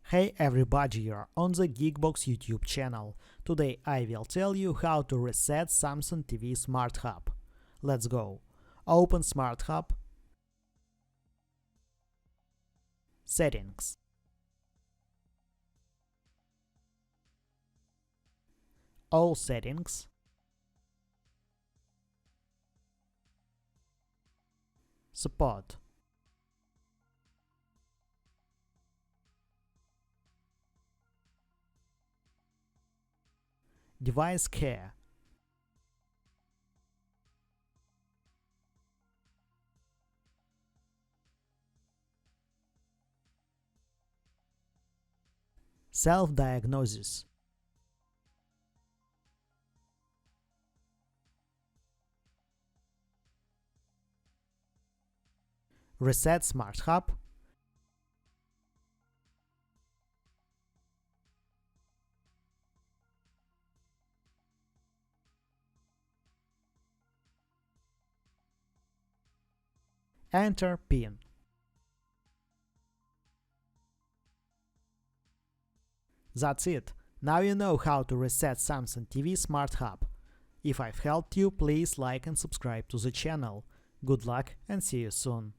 Hey everybody, you're on the Geekbox YouTube channel. Today I will tell you how to reset Samsung TV Smart Hub. Let's go. Open Smart Hub. Settings. All settings. Support. Device care. Self-diagnosis. Reset Smart Hub. Enter PIN. That's it. Now you know how to reset Samsung TV Smart Hub. If I've helped you, please like and subscribe to the channel. Good luck and see you soon.